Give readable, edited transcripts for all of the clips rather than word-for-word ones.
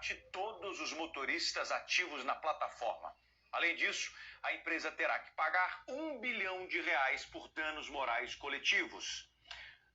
resgate todos os motoristas ativos na plataforma. Além disso, a empresa terá que pagar R$ 1 bilhão por danos morais coletivos.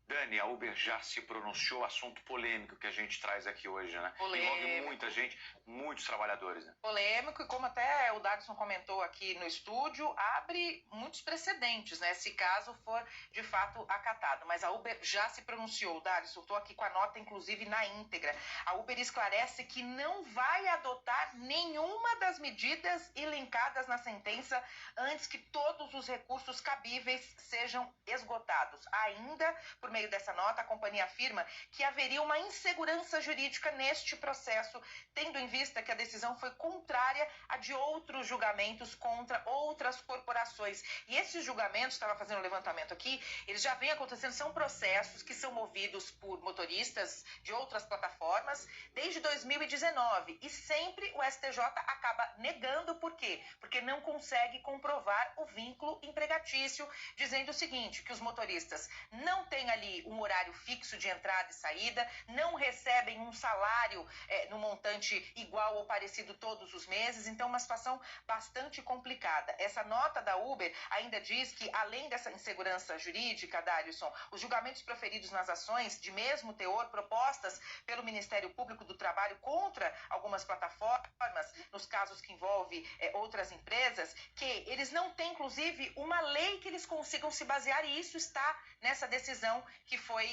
Dani, a Uber já se pronunciou, assunto polêmico que a gente traz aqui hoje, né? Polêmico. Envolve muita gente, muitos trabalhadores, né? Polêmico, e como até o Dadson comentou aqui no estúdio, abre muitos precedentes, né? Se caso for de fato acatado. Mas a Uber já se pronunciou, Dadson, estou aqui com a nota, inclusive, na íntegra. A Uber esclarece que não vai adotar nenhuma das medidas elencadas na sentença antes que todos os recursos cabíveis sejam esgotados. Ainda, por meio dessa nota, a companhia afirma que haveria uma insegurança jurídica neste processo, tendo em vista que a decisão foi contrária a de outros julgamentos contra outras corporações. E esses julgamentos, estava fazendo um levantamento aqui, eles já vêm acontecendo, são processos que são movidos por motoristas de outras plataformas desde 2019. E sempre o STJ acaba negando. Por quê? Porque não consegue comprovar o vínculo empregatício, dizendo o seguinte, que os motoristas não têm ali um horário fixo de entrada e saída, não recebem um salário no montante igual ou parecido todos os meses, então uma situação bastante complicada. Essa nota da Uber ainda diz que, além dessa insegurança jurídica, Darlison, os julgamentos proferidos nas ações de mesmo teor propostas pelo Ministério Público do Trabalho contra algumas plataformas, nos casos que envolvem outras empresas, que eles não têm, inclusive, uma lei que eles consigam se basear, e isso está nessa decisão que foi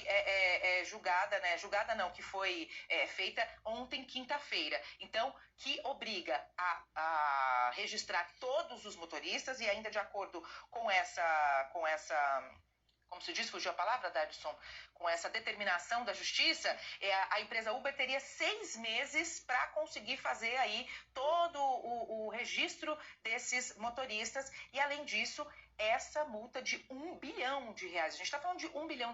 julgada, né? Julgada não, que foi feita ontem, quinta-feira. Então, que obriga a registrar todos os motoristas, e ainda de acordo com essa como se diz, fugiu a palavra, Dadson, com essa determinação da justiça, a empresa Uber teria 6 meses para conseguir fazer aí todo o registro desses motoristas, e além disso, essa multa de R$1 bilhão. A gente está falando de R$1 bilhão,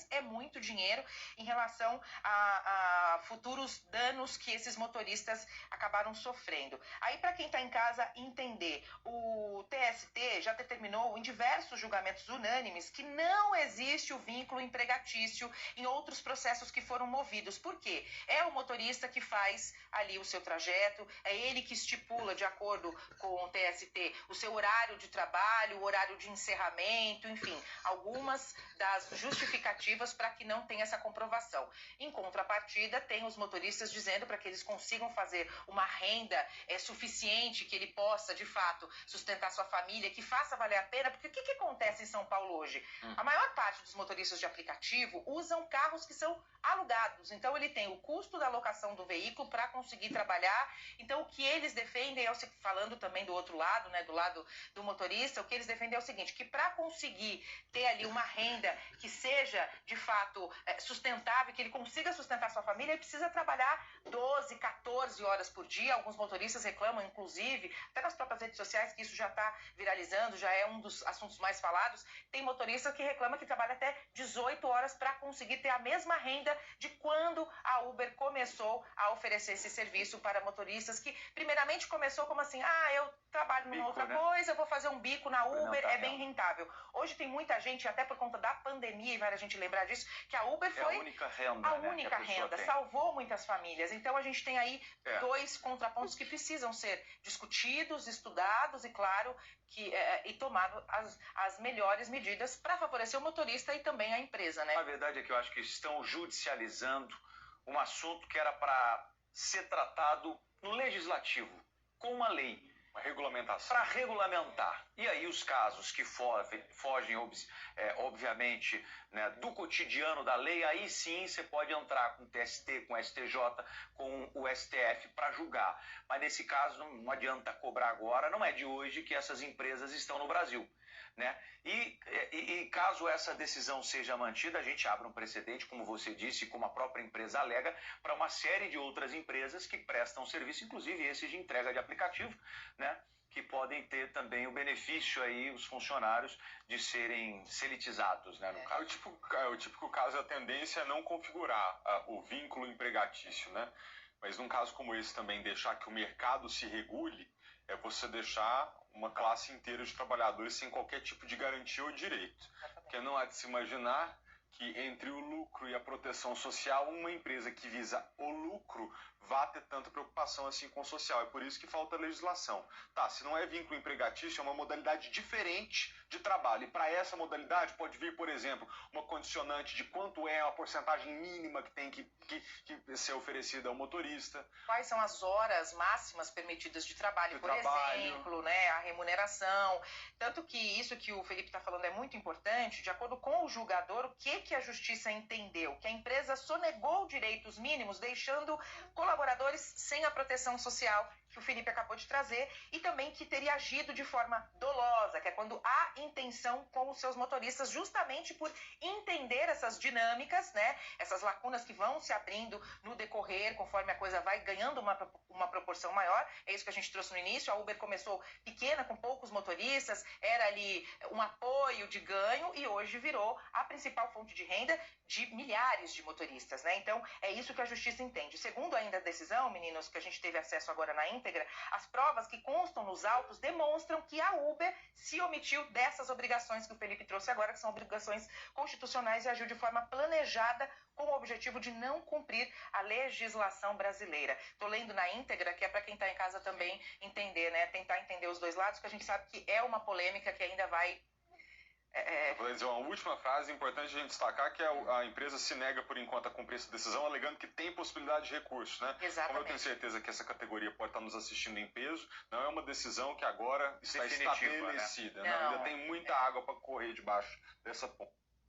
é muito dinheiro em relação a futuros danos que esses motoristas acabaram sofrendo. Aí, para quem está em casa entender, o TST já determinou em diversos julgamentos unânimes que não existe o vínculo empregatício em outros processos que foram movidos. Por quê? É o motorista que faz ali o seu trajeto, é ele que estipula, de acordo com o TST, o seu horário de trabalho, o horário de encerramento, enfim, algumas das justificativas para que não tenha essa comprovação. Em contrapartida, tem os motoristas dizendo para que eles consigam fazer uma renda suficiente, que ele possa, de fato, sustentar sua família, que faça valer a pena, porque o que acontece em São Paulo hoje? A maior parte dos motoristas de aplicativo usam carros que são alugados, então ele tem o custo da locação do veículo para conseguir trabalhar. Então o que eles defendem, falando também do outro lado, né, do lado do motorista, o que eles defendem é o seguinte, que para conseguir ter ali uma renda que seja de fato sustentável, que ele consiga sustentar sua família, ele precisa trabalhar 12, 14 horas por dia. Alguns motoristas reclamam, inclusive, até nas próprias redes sociais, que isso já está viralizando, já é um dos assuntos mais falados. Tem motorista que reclama que trabalha até 18 horas para conseguir ter a mesma renda de quando a Uber começou a oferecer esse serviço para motoristas, que primeiramente começou como assim, eu trabalho numa outra coisa, eu vou fazer um bico na Uber, é bem rentável. Hoje tem muita gente, até por conta da pandemia, e vale a gente lembrar disso, que a Uber foi a única renda, salvou muitas famílias. Então a gente tem aí dois contrapontos que precisam ser discutidos, estudados e, claro, e tomado as melhores medidas para favorecer o motorista e também a empresa, né? A verdade é que eu acho que estão judicializando um assunto que era para ser tratado no legislativo, com uma lei. Uma regulamentação. Para regulamentar. E aí os casos que fogem, obviamente, né, do cotidiano da lei, aí sim você pode entrar com o TST, com o STJ, com o STF para julgar. Mas nesse caso não adianta cobrar agora, não é de hoje que essas empresas estão no Brasil. Né? E caso essa decisão seja mantida, a gente abre um precedente, como você disse, como a própria empresa alega, para uma série de outras empresas que prestam serviço, inclusive esses de entrega de aplicativo, né? Que podem ter também o benefício aí, os funcionários, de serem seletizados, né? No caso. O típico caso, a tendência é não configurar o vínculo empregatício, né? Mas num caso como esse também, deixar que o mercado se regule, é você deixar uma classe inteira de trabalhadores sem qualquer tipo de garantia ou direito. Porque não há de se imaginar que entre o lucro e a proteção social, uma empresa que visa o lucro vá ter tanta preocupação assim com o social. É por isso que falta legislação. Tá, se não é vínculo empregatício, é uma modalidade diferente de trabalho. E para essa modalidade pode vir, por exemplo, uma condicionante de quanto é a porcentagem mínima que tem que ser oferecida ao motorista. Quais são as horas máximas permitidas de trabalho, por exemplo, né, a remuneração. Tanto que isso que o Felipe está falando é muito importante. De acordo com o julgador, o que a justiça entendeu? Que a empresa sonegou direitos mínimos, deixando colaboradores sem a proteção social que o Felipe acabou de trazer, e também que teria agido de forma dolosa, que é quando há intenção com os seus motoristas, justamente por entender essas dinâmicas, né, essas lacunas que vão se abrindo no decorrer, conforme a coisa vai ganhando uma proporção maior. É isso que a gente trouxe no início. A Uber começou pequena, com poucos motoristas, era ali um apoio de ganho, e hoje virou a principal fonte de renda de milhares de motoristas, né? Então, é isso que a justiça entende. Segundo ainda a decisão, meninos, que a gente teve acesso agora na íntegra, as provas que constam nos autos demonstram que a Uber se omitiu dessas obrigações que o Felipe trouxe agora, que são obrigações constitucionais, e agiu de forma planejada com o objetivo de não cumprir a legislação brasileira. Estou lendo na íntegra, que é para quem está em casa também entender, né? Tentar entender os dois lados, que a gente sabe que é uma polêmica que ainda vai... Eu vou dizer uma última frase importante a gente destacar, que a empresa se nega por enquanto a cumprir essa decisão, alegando que tem possibilidade de recurso, né? Exatamente. Como eu tenho certeza que essa categoria pode estar nos assistindo em peso, não é uma decisão que agora está definitiva, estabelecida, né? Não, ainda tem muita água para correr debaixo dessa ponte.